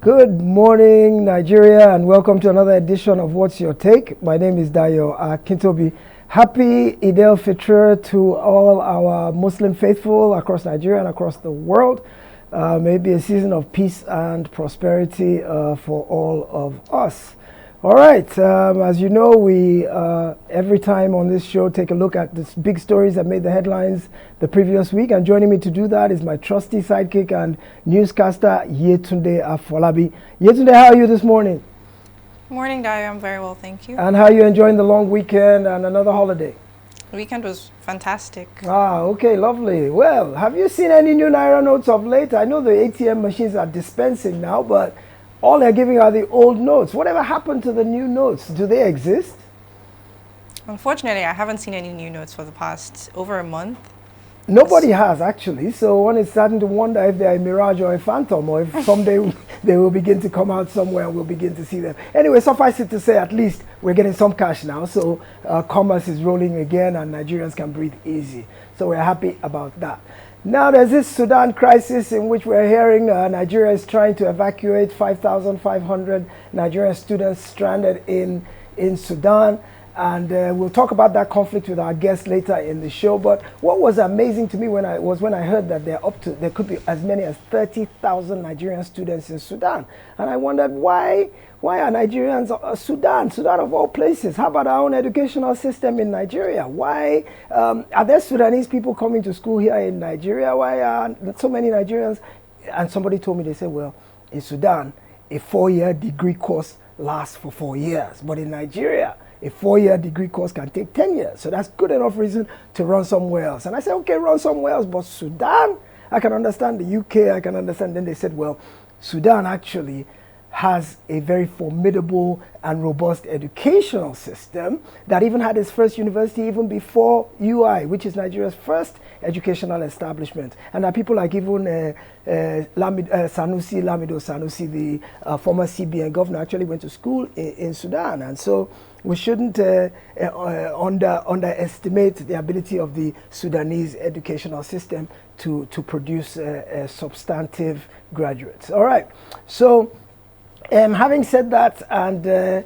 Good morning, Nigeria, and welcome to another edition of What's Your Take? My name is Dayo Akintobi. Happy Eid al-Fitr to all our Muslim faithful across Nigeria and across the world. May it be a season of peace and prosperity for all of us. All right, as you know, we every time on this show take a look at the big stories that made the headlines the previous week, and joining me to do that is my trusty sidekick and newscaster Yetunde Afolabi. Yetunde, how are you this morning? Morning, Dayo. I'm very well, thank you. And how are you enjoying the long weekend and another holiday? The weekend was fantastic. Ah, okay, lovely. Well, have you seen any new Naira notes of late? I know the ATM machines are dispensing now, but all they're giving are the old notes. Whatever happened to the new notes? Do they exist? Unfortunately, I haven't seen any new notes for the past over a month. Nobody has, actually. So one is starting to wonder if they're a mirage or a phantom, or if someday they will begin to come out somewhere and we'll begin to see them. Anyway, suffice it to say, at least we're getting some cash now. So commerce is rolling again and Nigerians can breathe easy. So we're happy about that. Now there's this Sudan crisis in which we're hearing Nigeria is trying to evacuate 5,500 Nigerian students stranded in Sudan. And we'll talk about that conflict with our guests later in the show. But what was amazing to me when I heard that there could be as many as 30,000 Nigerian students in Sudan. And I wondered why are Nigerians Sudan of all places? How about our own educational system in Nigeria? Why are there Sudanese people coming to school here in Nigeria? Why are so many Nigerians? And somebody told me, they said, well, in Sudan, a 4-year degree course lasts for 4 years. But in Nigeria, a 4-year degree course can take 10 years. So that's good enough reason to run somewhere else. And I said, okay, run somewhere else. But Sudan, I can understand. The UK, I can understand. Then they said, well, Sudan actually has a very formidable and robust educational system that even had its first university even before UI, which is Nigeria's first educational establishment. And that people like even Lamido Sanusi, the former CBN governor, actually went to school in Sudan. And so we shouldn't underestimate the ability of the Sudanese educational system to produce substantive graduates. All right, so having said that, and the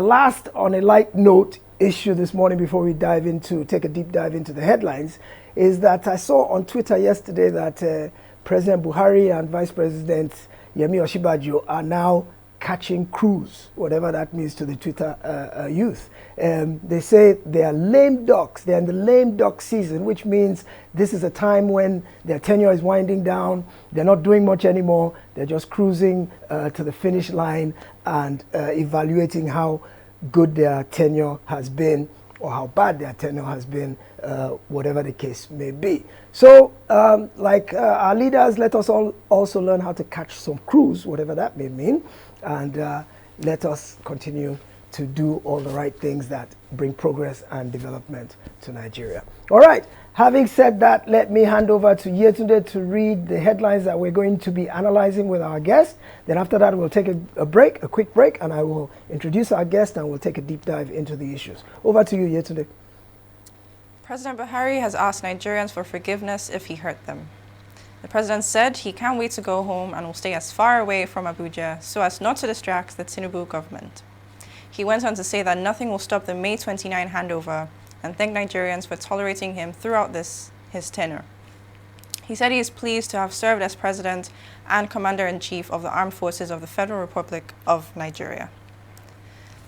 last on a light note issue this morning before we take a deep dive into the headlines, is that I saw on Twitter yesterday that President Buhari and Vice President Yemi Osinbajo are now catching cruise, whatever that means to the Twitter youth. They say they are lame ducks. They're in the lame duck season, which means this is a time when their tenure is winding down. They're not doing much anymore. They're just cruising to the finish line and evaluating how good their tenure has been or how bad their tenure has been, whatever the case may be. So, like our leaders, let us all also learn how to catch some cruise, whatever that may mean, and let us continue to do all the right things that bring progress and development to Nigeria. All right, having said that, let me hand over to Yetunde to read the headlines that we're going to be analyzing with our guest. Then after that, we'll take a quick break, and I will introduce our guest and we'll take a deep dive into the issues. Over to you, Yetunde. President Buhari has asked Nigerians for forgiveness if he hurt them. The president said he can't wait to go home and will stay as far away from Abuja so as not to distract the Tinubu government. He went on to say that nothing will stop the May 29 handover and thanked Nigerians for tolerating him throughout his tenure. He said he is pleased to have served as president and commander-in-chief of the Armed Forces of the Federal Republic of Nigeria.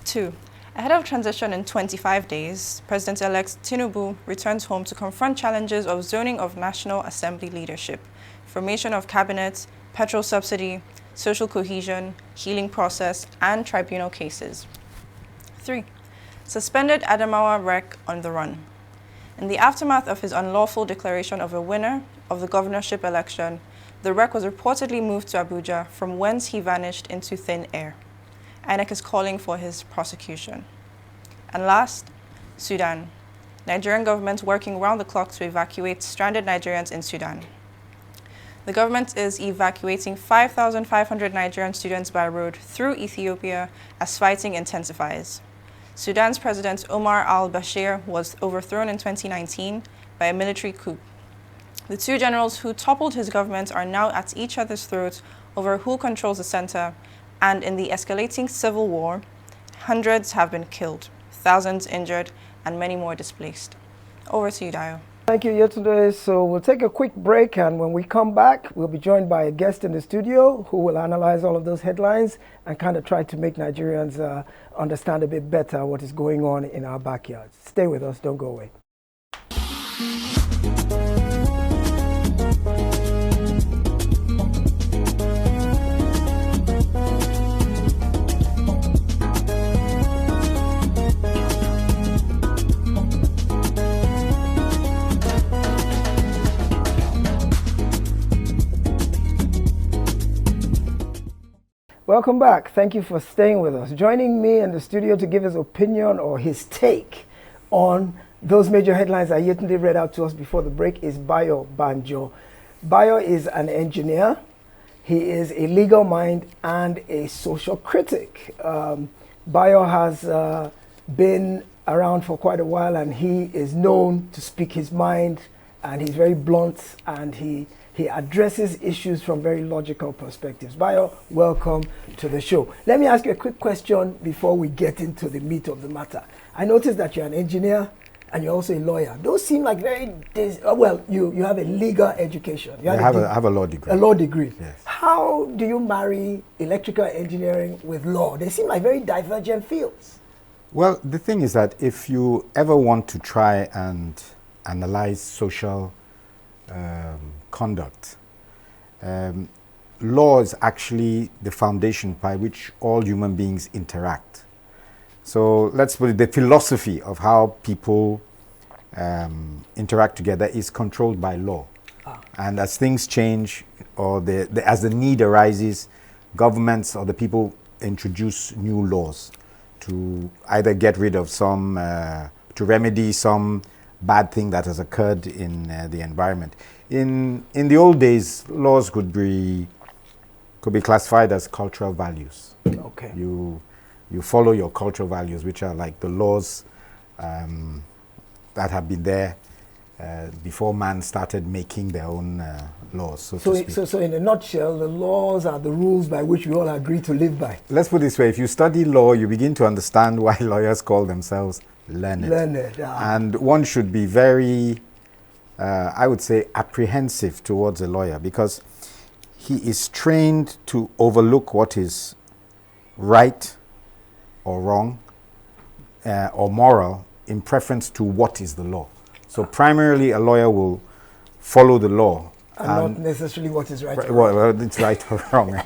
2. Ahead of transition in 25 days, President-elect Tinubu returns home to confront challenges of zoning of National Assembly leadership, formation of cabinet, petrol subsidy, social cohesion, healing process, and tribunal cases. 3. Suspended Adamawa Rec on the run. In the aftermath of his unlawful declaration of a winner of the governorship election, the Rec was reportedly moved to Abuja, from whence he vanished into thin air. INEC is calling for his prosecution. And last, Sudan. Nigerian government working round the clock to evacuate stranded Nigerians in Sudan. The government is evacuating 5,500 Nigerian students by road through Ethiopia as fighting intensifies. Sudan's President Omar al-Bashir was overthrown in 2019 by a military coup. The two generals who toppled his government are now at each other's throats over who controls the center, and in the escalating civil war, hundreds have been killed, thousands injured, and many more displaced. Over to you, Dio. Thank you, Yetunde. So we'll take a quick break, and when we come back, we'll be joined by a guest in the studio who will analyze all of those headlines and kind of try to make Nigerians understand a bit better what is going on in our backyards. Stay with us, don't go away. Welcome back. Thank you for staying with us. Joining me in the studio to give his opinion or his take on those major headlines that Yetunde read out to us before the break is Bayo Banjo. Bayo is an engineer. He is a legal mind and a social critic. Bayo has been around for quite a while, and he is known to speak his mind, and he's very blunt, and he addresses issues from very logical perspectives. Bayo, welcome to the show. Let me ask you a quick question before we get into the meat of the matter. I noticed that you're an engineer and you're also a lawyer. Those seem like very, well, you have a legal education. I have a law degree. A law degree. Yes. How do you marry electrical engineering with law? They seem like very divergent fields. Well, the thing is that if you ever want to try and analyze social conduct, law is actually the foundation by which all human beings interact. So let's put it, the philosophy of how people interact together is controlled by law. And as things change, or as the need arises, governments or the people introduce new laws to either get rid of some, to remedy some bad thing that has occurred in the environment. In the old days, laws could be classified as cultural values. Okay. You follow your cultural values, which are like the laws that have been there before man started making their own laws. So in a nutshell, the laws are the rules by which we all agree to live by. Let's put it this way: if you study law, you begin to understand why lawyers call themselves learned. And one should be very, I would say, apprehensive towards a lawyer, because he is trained to overlook what is right or wrong or moral in preference to what is the law. So primarily a lawyer will follow the law. And not necessarily what is right or wrong. Well, it's right or wrong.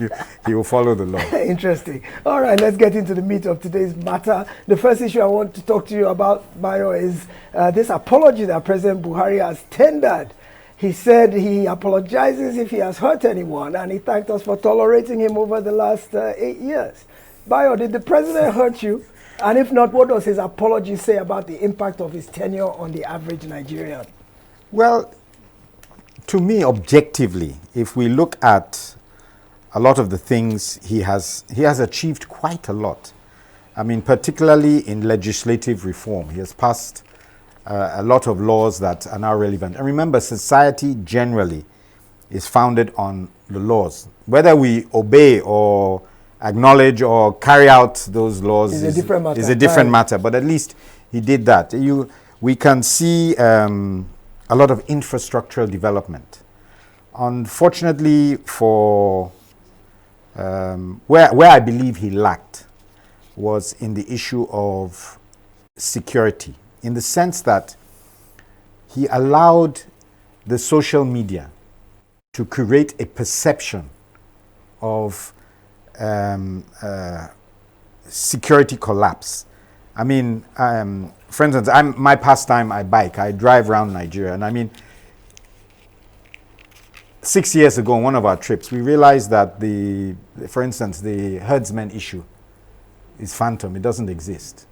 He will follow the law. Interesting. All right, let's get into the meat of today's matter. The first issue I want to talk to you about, Bayo, is this apology that President Buhari has tendered. He said he apologizes if he has hurt anyone, and he thanked us for tolerating him over the last 8 years. Bayo, did the president hurt you? And if not, what does his apology say about the impact of his tenure on the average Nigerian? Well, to me, objectively, if we look at a lot of the things he has achieved quite a lot. I mean, particularly in legislative reform. He has passed a lot of laws that are now relevant. And remember, society generally is founded on the laws. Whether we obey or acknowledge or carry out those laws is a different matter. But at least he did that. We can see a lot of infrastructural development. Unfortunately, for where I believe he lacked was in the issue of security, in the sense that he allowed the social media to create a perception of security collapse. I mean, for instance, my pastime, I bike. I drive around Nigeria, and I mean, 6 years ago on one of our trips, we realized that for instance, the herdsmen issue is phantom. It doesn't exist,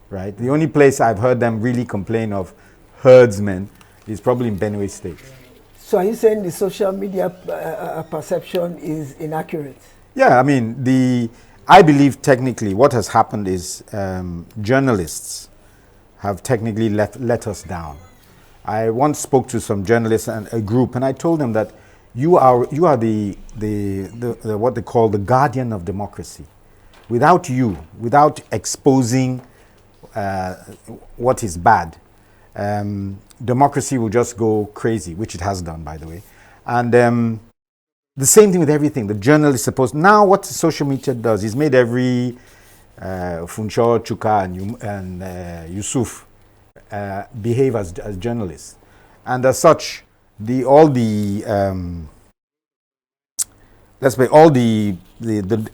right? The only place I've heard them really complain of herdsmen is probably in Benue State. So are you saying the social media perception is inaccurate? Yeah, I mean, I believe technically what has happened is journalists have technically let us down. I once spoke to some journalists and a group, and I told them that you are the what they call the guardian of democracy. Without you, without exposing what is bad, democracy will just go crazy, which it has done, by the way. And the same thing with everything. The journalist is supposed... Now what social media does is made every Funcho, Chuka, and Yusuf behave as journalists. And as such, all the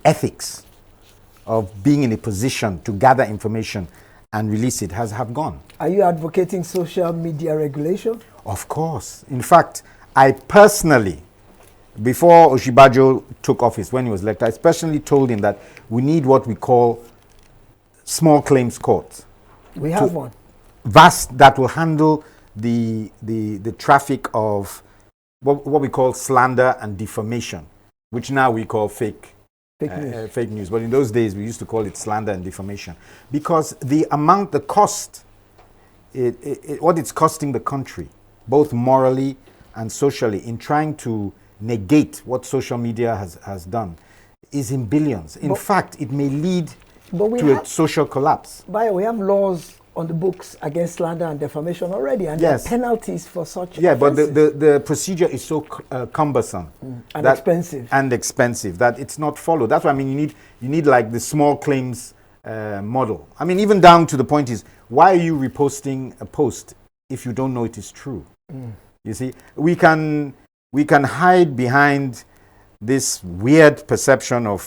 ethics of being in a position to gather information and release it have gone. Are you advocating social media regulation? Of course. In fact, I personally, before Oshibajo took office, when he was elected, I personally told him that we need what we call small claims courts. We have one. Vast, that will handle the traffic of what we call slander and defamation, which now we call fake news. But in those days, we used to call it slander and defamation. Because the cost, what it's costing the country, both morally and socially, in trying to negate what social media has done, is in billions. In fact, it may lead to a social collapse. But we have laws on the books against slander and defamation already, and there are penalties for such offenses. But the procedure is so cumbersome and expensive that it's not followed. That's why you need like the small claims model. I mean, even down to the point is, why are you reposting a post if you don't know it is true? You see, we can hide behind this weird perception of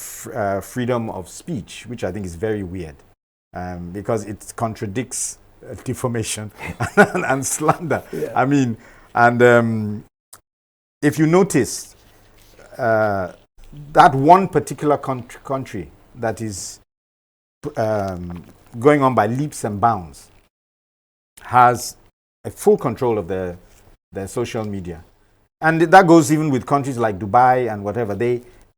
freedom of speech, which I think is very weird. Because it contradicts defamation and slander. Yeah. I mean, and if you notice, that one particular country that is going on by leaps and bounds has a full control of their social media. And that goes even with countries like Dubai and whatever.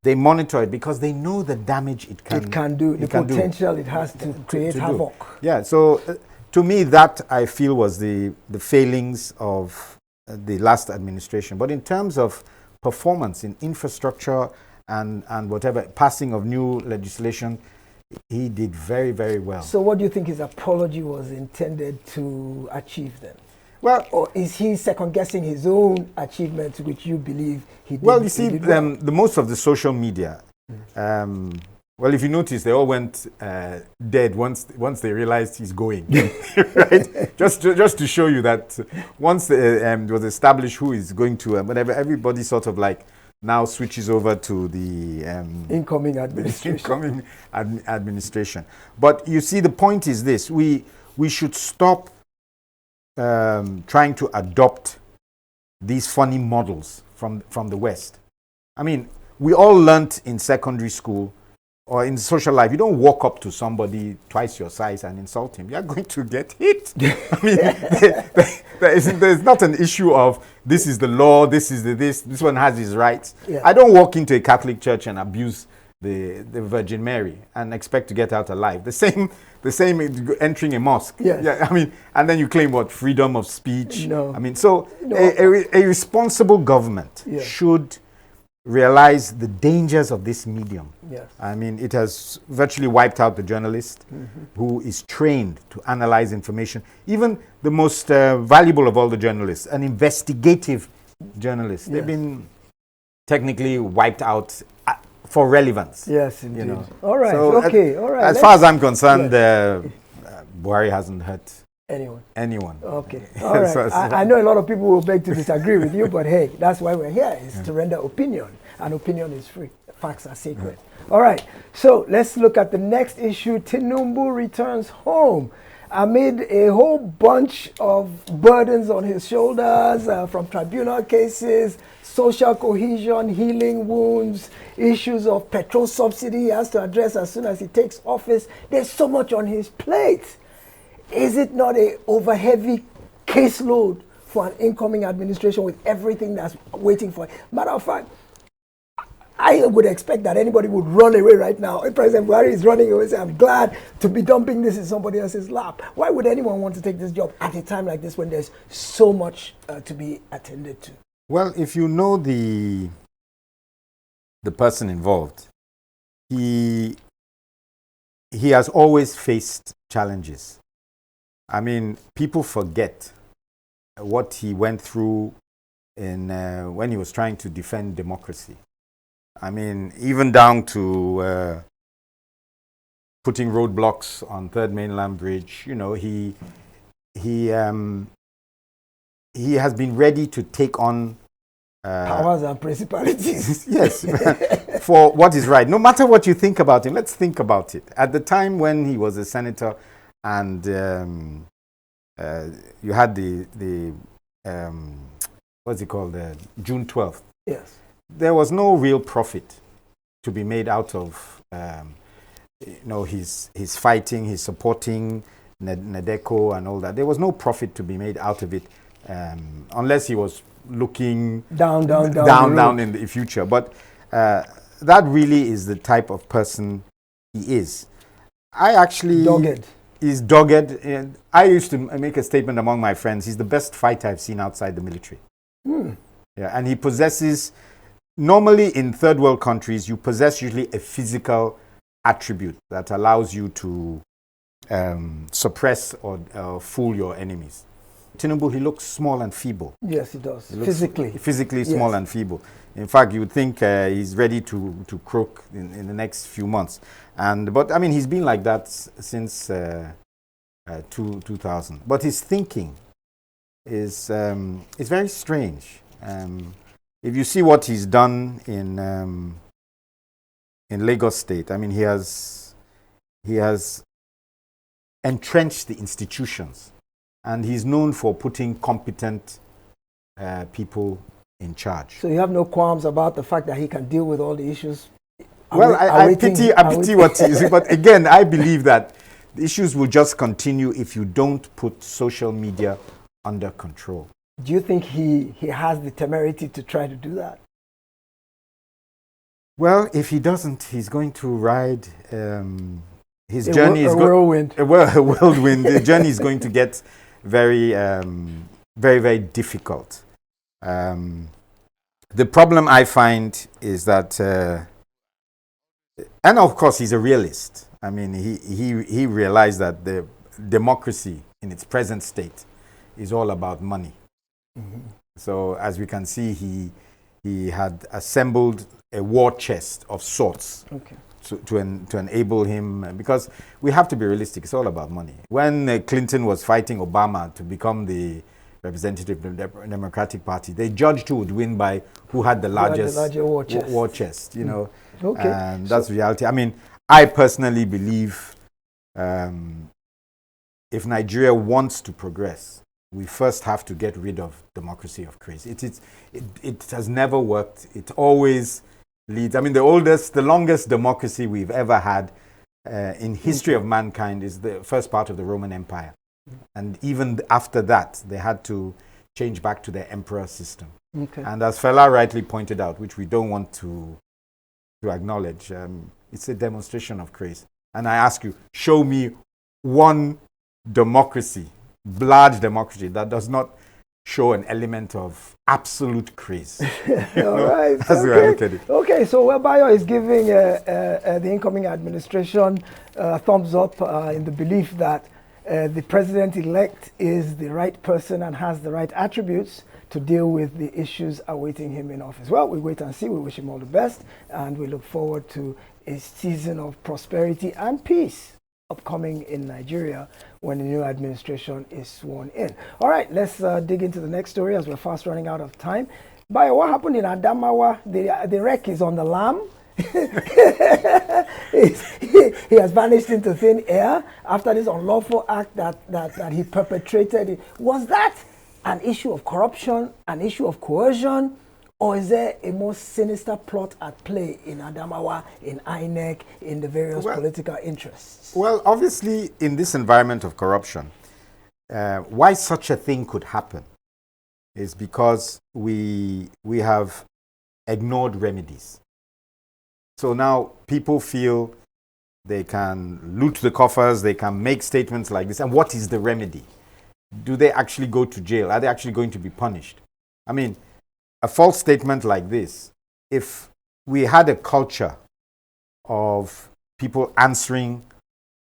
They monitor it because they know the damage it can do, the potential it has to create havoc. Yeah, so to me that I feel was the failings of the last administration. But in terms of performance in infrastructure and whatever, passing of new legislation, he did very, very well. So what do you think his apology was intended to achieve then? Well, or is he second-guessing his own achievements, which you believe he did? Well, you see, the most of the social media, well, if you notice, they all went dead once they realized he's going, right? Just to show you that once it was established who is going to, whatever, everybody sort of like now switches over to the incoming administration. Administration. But you see, the point is this: we should stop trying to adopt these funny models from the West. I mean, we all learnt in secondary school or in social life, you don't walk up to somebody twice your size and insult him. You're going to get hit. I mean, there's not an issue of this is the law, this one has his rights. Yeah. I don't walk into a Catholic church and abuse the Virgin Mary and expect to get out alive. The same entering a mosque. Yes. Yeah, I mean, and then you claim what? Freedom of speech? No. I mean, so a responsible government should realize the dangers of this medium. Yes. I mean, it has virtually wiped out the journalist who is trained to analyze information. Even the most valuable of all the journalists, an investigative journalist, they've been technically wiped out for relevance. Yes, indeed. You know. All right. So All right. As far as I'm concerned, Buhari hasn't hurt anyone. Okay. All right. I know a lot of people will beg to disagree with you, but hey, that's why we're here, is to render opinion. And opinion is free. Facts are sacred. All right. So let's look at the next issue. Tinubu returns home amid a whole bunch of burdens on his shoulders, from tribunal cases, social cohesion, healing wounds, issues of petrol subsidy he has to address as soon as he takes office. There's so much on his plate. Is it not a over-heavy caseload for an incoming administration with everything that's waiting for it? Matter of fact, I would expect that anybody would run away right now. If President Buhari is running away, say, I'm glad to be dumping this in somebody else's lap. Why would anyone want to take this job at a time like this when there's so much to be attended to? Well, if you know the person involved, he has always faced challenges. I mean, people forget what he went through in when he was trying to defend democracy. I mean, even down to putting roadblocks on Third Mainland Bridge. You know, he has been ready to take on powers and principalities. yes, for what is right. No matter what you think about him, let's think about it. At the time when he was a senator, and you had the what's it called, June 12th. Yes. There was no real profit to be made out of his fighting, his supporting Nadeko and all that. There was no profit to be made out of it, unless he was looking down in the future. But that really is the type of person he is. I actually dogged. He's dogged. And I used to make a statement among my friends. He's the best fighter I've seen outside the military. Yeah, and he possesses. Normally, in third world countries, you possess usually a physical attribute that allows you to suppress or fool your enemies. Tinubu, he looks small and feeble. Yes, he does. Physically small and feeble. In fact, you would think he's ready to croak in the next few months. But I mean, he's been like that since 2000. But his thinking is very strange. If you see what he's done in Lagos State, I mean, he has entrenched the institutions, and he's known for putting competent people in charge. So you have no qualms about the fact that he can deal with all the issues? Well, I pity what he is. But again, I believe that the issues will just continue if you don't put social media under control. Do you think he has the temerity to try to do that? Well, if he doesn't, he's going to ride his journey is a whirlwind. A whirlwind. The journey is going to get very, very, very difficult. The problem I find is that, and of course, he's a realist. I mean, he realized that the democracy in its present state is all about money. So, as we can see, he had assembled a war chest of sorts. Okay. To enable him, because we have to be realistic, it's all about money. When Clinton was fighting Obama to become the representative of the Democratic Party, they judged who would win by who had the largest war chest, you know. Okay. And that's reality. I mean, I personally believe if Nigeria wants to progress, we first have to get rid of democracy of craze. It has never worked. It always leads. I mean, the longest democracy we've ever had in history of mankind is the first part of the Roman Empire. And even after that, they had to change back to their emperor system. Okay. And as Fela rightly pointed out, which we don't want to acknowledge, it's a demonstration of craze. And I ask you, show me one democracy, large democracy, that does not show an element of absolute craze. All right. That's the way I look at it. Okay, so Bayo is giving the incoming administration a thumbs up in the belief that the president-elect is the right person and has the right attributes to deal with the issues awaiting him in office. Well, we wait and see. We wish him all the best, and we look forward to a season of prosperity and peace upcoming in Nigeria when the new administration is sworn in. All right, let's dig into the next story as we're fast running out of time. Bayo, what happened in Adamawa? The wreck is on the lam. he has vanished into thin air after this unlawful act that he perpetrated. Was that an issue of corruption, an issue of coercion, or is there a more sinister plot at play in Adamawa, in INEC, in the various political interests? Well, obviously, in this environment of corruption, why such a thing could happen is because we have ignored remedies. So now people feel they can loot the coffers, they can make statements like this. And what is the remedy? Do they actually go to jail? Are they actually going to be punished? I mean, a false statement like this, if we had a culture of people answering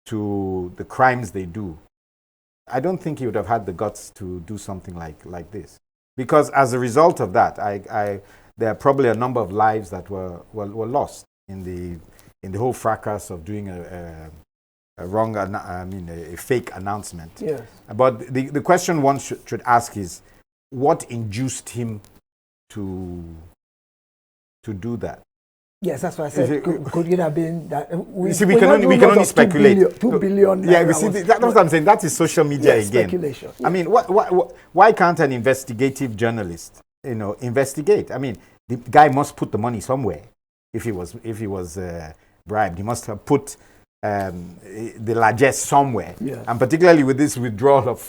to the crimes they do, I don't think he would have had the guts to do something like this. Because as a result of that, there are probably a number of lives that were lost in the whole fracas of doing a fake announcement. Yes. But the question one should ask is, what induced him to do that? Yes, that's what I said. Could it have been that? We can only speculate. 2 billion. Yeah, we see that's what I'm saying. That is social media again. Speculation. I mean, why can't an investigative journalist, investigate? I mean, the guy must put the money somewhere. If he was bribed, he must have put the largesse somewhere. Yeah. And particularly with this withdrawal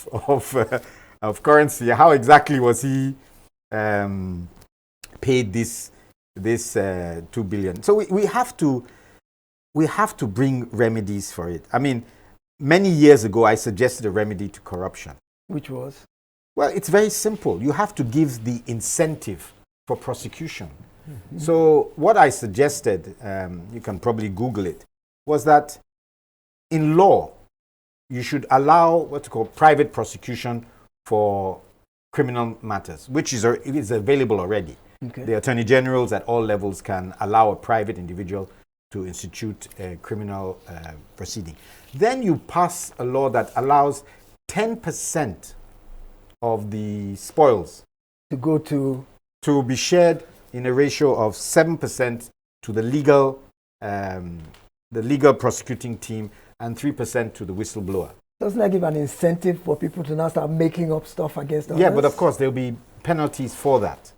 of currency, how exactly was he paid this 2 billion? So we have to bring remedies for it. I mean, many years ago I suggested a remedy to corruption. Which was? Well, it's very simple. You have to give the incentive for prosecution. Mm-hmm. So what I suggested, you can probably Google it, was that in law you should allow what's called private prosecution for criminal matters, which is available already. Okay. The attorney generals at all levels can allow a private individual to institute a criminal proceeding. Then you pass a law that allows 10% of the spoils to go to be shared in a ratio of 7% to the legal prosecuting team and 3% to the whistleblower. Doesn't that give an incentive for people to now start making up stuff against others? Yeah, but of course there'll be penalties for that.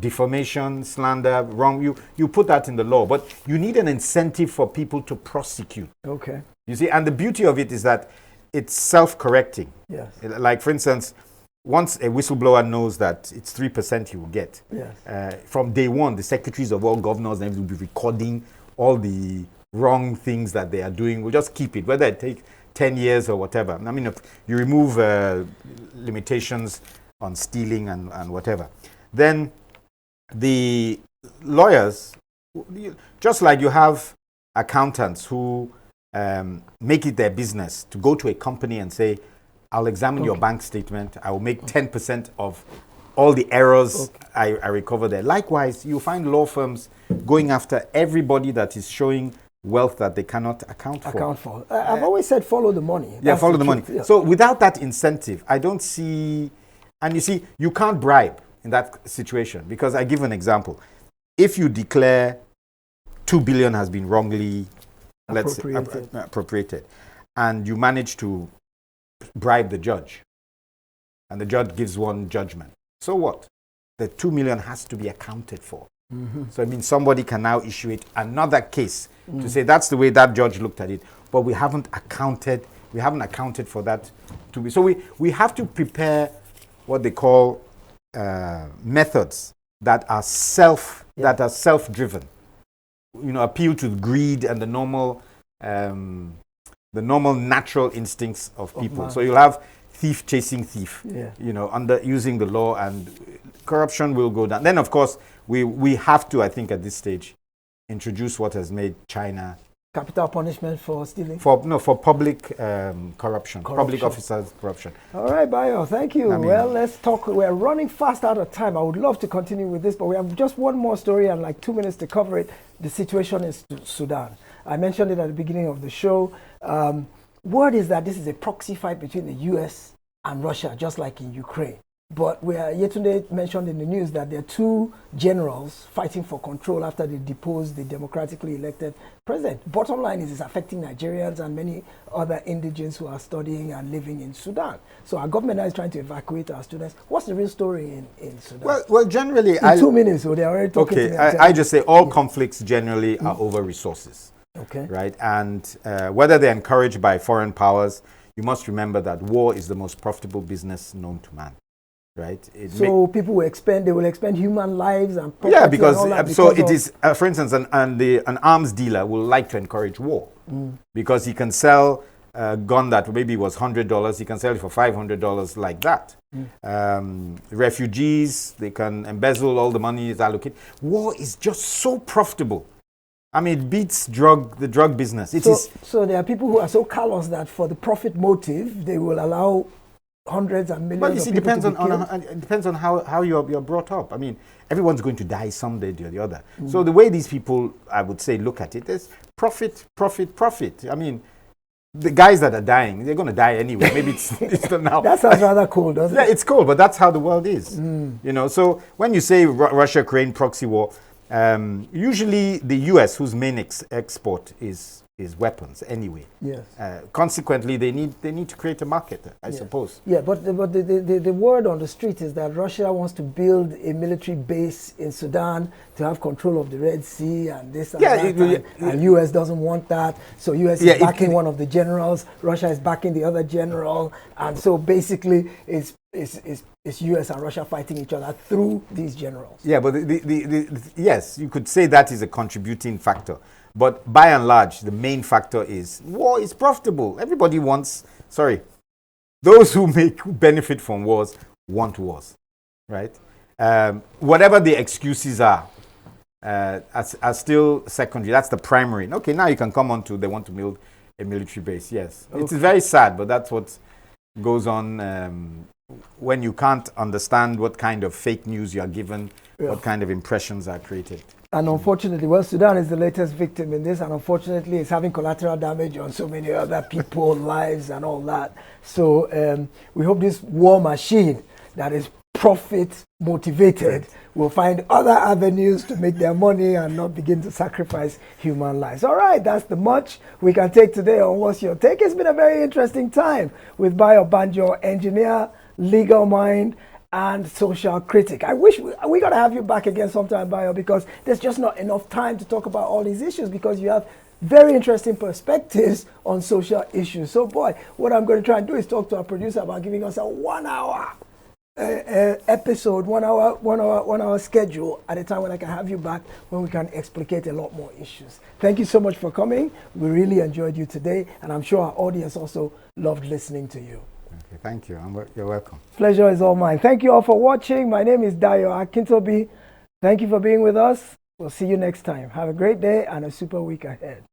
Defamation, slander, wrong. You put that in the law, but you need an incentive for people to prosecute. Okay. You see, and the beauty of it is that it's self-correcting. Yes. Like, for instance, once a whistleblower knows that it's 3% he will get, yes. From day one, the secretaries of all governors will be recording all the wrong things that they are doing. We'll just keep it, whether it takes 10 years or whatever. I mean, if you remove limitations on stealing and whatever, then the lawyers, just like you have accountants who make it their business to go to a company and say, I'll examine your bank statement, I will make 10% of all the errors I recover there. Likewise, you find law firms going after everybody that is showing wealth that they cannot account for. I've always said follow the money. Yeah, follow the money. Yeah. So without that incentive, I don't see, and you see, you can't bribe in that situation, because I give an example. If you declare 2 billion has been wrongly appropriated, and you manage to bribe the judge, and the judge gives one judgment, so what? The 2 million has to be accounted for. Mm-hmm. So I mean, somebody can now issue another case to say that's the way that judge looked at it, but we haven't accounted for that to be. So we have to prepare what they call methods that are self-driven. Appeal to greed and the normal natural instincts of people. So you'll have thief chasing thief. Yeah. Under using the law, and corruption will go down. Then of course we have to, I think, at this stage, introduce what has made China capital punishment for stealing. For public corruption, public officers corruption. All right, Bayo, thank you. Well, let's talk. We're running fast out of time. I would love to continue with this, but we have just one more story and like 2 minutes to cover it. The situation in Sudan. I mentioned it at the beginning of the show. Word is that this is a proxy fight between the U.S. and Russia, just like in Ukraine. But yesterday mentioned in the news that there are two generals fighting for control after they deposed the democratically elected president. Bottom line is it's affecting Nigerians and many other indigents who are studying and living in Sudan. So our government now is trying to evacuate our students. What's the real story in Sudan? Well, generally... in 2 minutes, so they're already talking to me. I just say all conflicts generally are over resources. Okay. Right? And whether they're encouraged by foreign powers, you must remember that war is the most profitable business known to man. Right. So people will expend human lives and property. Yeah, because so it is. For instance, an arms dealer will like to encourage war because he can sell a gun that maybe was $100, he can sell it for $500 like that. Refugees, they can embezzle all the money is allocated. War is just so profitable. I mean, it beats the drug business. So there are people who are so callous that for the profit motive, they will allow hundreds and millions well, you see, of people depends to be killed. it depends on how you're brought up. I mean, everyone's going to die someday or the other. So the way these people, I would say, look at it is profit, profit, profit. I mean, the guys that are dying, they're going to die anyway. Maybe it's not now. That sounds rather cool, doesn't it? Yeah, it's cool, but that's how the world is. You know, so when you say Russia-Ukraine proxy war, usually the U.S., whose main export is weapons anyway. Yes. Consequently, they need to create a market, I suppose. Yeah, but the word on the street is that Russia wants to build a military base in Sudan to have control of the Red Sea and this and that. And U.S. doesn't want that. So U.S. is backing one of the generals. Russia is backing the other general. And so basically it's U.S. and Russia fighting each other through these generals. Yeah, but yes, you could say that is a contributing factor. But by and large, the main factor is war is profitable. Everybody wants, those who benefit from wars want wars, right? Whatever the excuses are still secondary. That's the primary. Okay, now you can come on to they want to build a military base. Yes, okay. It's very sad, but that's what goes on when you can't understand what kind of fake news you are given, what kind of impressions are created. And unfortunately, well, Sudan is the latest victim in this, and unfortunately, it's having collateral damage on so many other people's lives and all that. So we hope this war machine that is profit motivated will find other avenues to make their money and not begin to sacrifice human lives. All right, that's the much we can take today on What's Your Take. It's been a very interesting time with Bayo Banjo, engineer, legal mind, and social critic. I wish we got to have you back again sometime, Bayo, because there's just not enough time to talk about all these issues because you have very interesting perspectives on social issues. So, boy, what I'm going to try and do is talk to our producer about giving us a 1 hour episode, 1 hour schedule at a time when I can have you back when we can explicate a lot more issues. Thank you so much for coming. We really enjoyed you today, and I'm sure our audience also loved listening to you. Okay, thank you. You're welcome. Pleasure is all mine. Thank you all for watching. My name is Dayo Akintobi. Thank you for being with us. We'll see you next time. Have a great day and a super week ahead.